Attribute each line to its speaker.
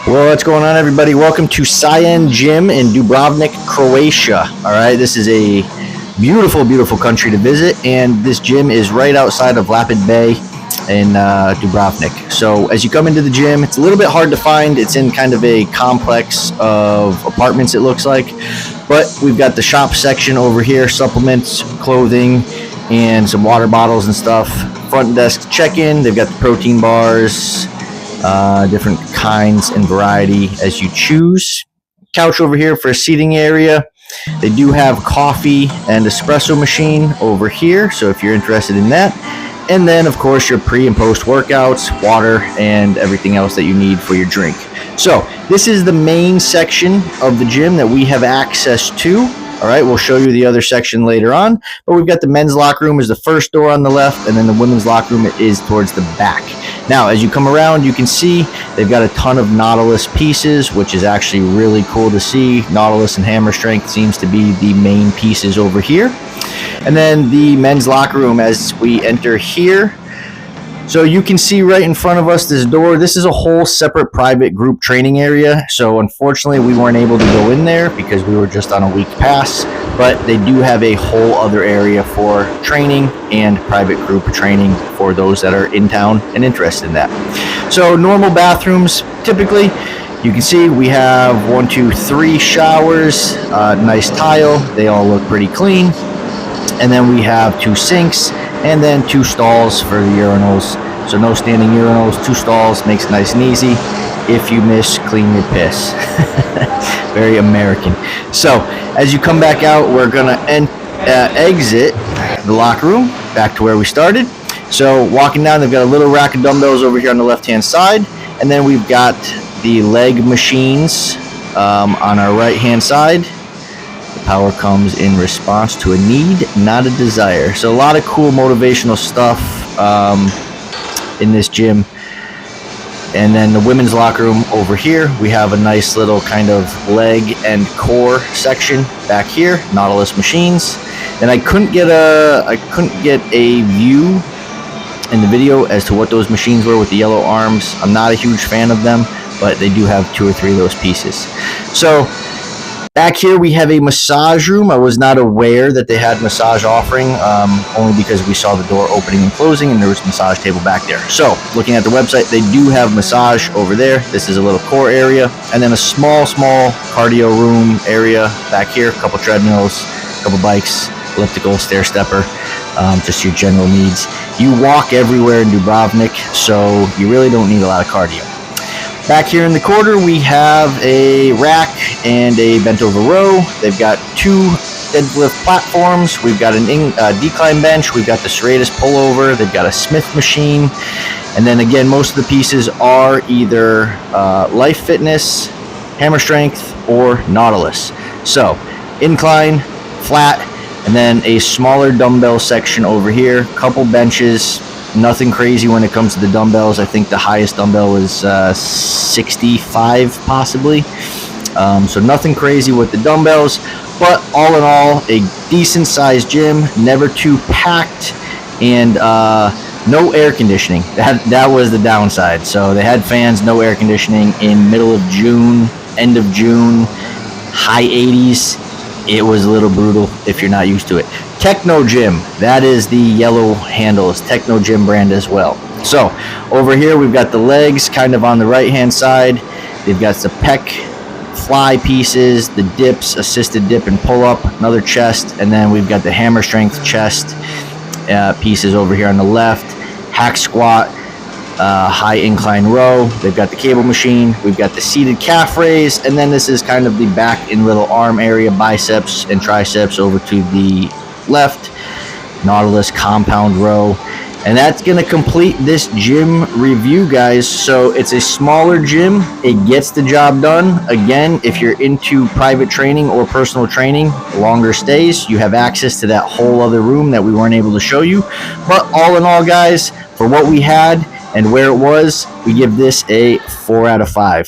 Speaker 1: Well, what's going on, everybody? Welcome to Saiyan Gym in Dubrovnik, Croatia. All right, this is a beautiful, beautiful country to visit, and this gym is right outside of Lapid Bay in Dubrovnik. So as you come into the gym, it's a little bit hard to find. It's in kind of a complex of apartments, it looks like, but we've got the shop section over here, supplements, clothing, and some water bottles and stuff. Front desk check-in, they've got the protein bars, different kinds and variety as you choose. Couch over here for a seating area. They do have coffee and espresso machine over here, so if you're interested in that. And then, of course, your pre and post workouts, water, and everything else that you need for your drink. So this is the main section of the gym that we have access to. All right, we'll show you the other section later on, but we've got the men's locker room is the first door on the left, and then the women's locker room is towards the back. Now, as you come around, you can see they've got a ton of Nautilus pieces, which is actually really cool to see. Nautilus and hammer strength seems to be the main pieces over here. And then the men's locker room as we enter here. So you can see right in front of us this door. This is a whole separate private group training area. So unfortunately, we weren't able to go in there because we were just on a week pass. But they do have a whole other area for training and private group training for those that are in town and interested in that. So normal bathrooms, typically, you can see we have 1, 2, 3 showers, nice tile. They all look pretty clean. And then we have 2 sinks and then 2 stalls for the urinals. So no standing urinals, 2 stalls, makes it nice and easy. If you miss, clean your piss. Very American. So as you come back out, we're gonna exit the locker room back to where we started. So walking down, they've got a little rack of dumbbells over here on the left-hand side, and then we've got the leg machines on our right-hand side. Power comes in response to a need, not a desire. So a lot of cool motivational stuff in this gym. And then the women's locker room over here, we have a nice little kind of leg and core section back here, Nautilus machines. And I couldn't get a view in the video as to what those machines were with the yellow arms. I'm not a huge fan of them, but they do have 2 or 3 of those pieces. So back here we have a massage room. I was not aware that they had massage offering, only because we saw the door opening and closing and there was a massage table back there. So looking at the website, they do have massage over there. This is a little core area, and then a small cardio room area back here. A couple treadmills, a couple bikes, elliptical, stair stepper, just your general needs. You walk everywhere in Dubrovnik, so you really don't need a lot of cardio. Back here in the corner, we have a rack and a bent over row. They've got 2 deadlift platforms. We've got an decline bench. We've got the Serratus pullover. They've got a Smith machine. And then again, most of the pieces are either Life Fitness, Hammer Strength, or Nautilus. So incline, flat, and then a smaller dumbbell section over here. Couple benches. Nothing crazy when it comes to the dumbbells. I think the highest dumbbell was 65 possibly. So nothing crazy with the dumbbells, but all in all, a decent sized gym, never too packed, and no air conditioning. That was the downside. So they had fans, no air conditioning in middle of June, end of June, high 80s. It was a little brutal if you're not used to it. Techno Gym, that is the yellow handle. It's Techno Gym brand as well. So over here we've got the legs kind of on the right hand side. They've got the pec fly pieces, the dips, assisted dip and pull up, another chest, and then we've got the hammer strength chest pieces over here on the left, hack squat, high incline row. They've got the cable machine. We've got the seated calf raise, and then this is kind of the back and little arm area, biceps and triceps over to the left, Nautilus compound row. And that's going to complete this gym review, guys. So it's a smaller gym. It gets the job done. Again, if you're into private training or personal training, longer stays, you have access to that whole other room that we weren't able to show you. But all in all, guys, for what we had and where it was, we give this a 4 out of 5.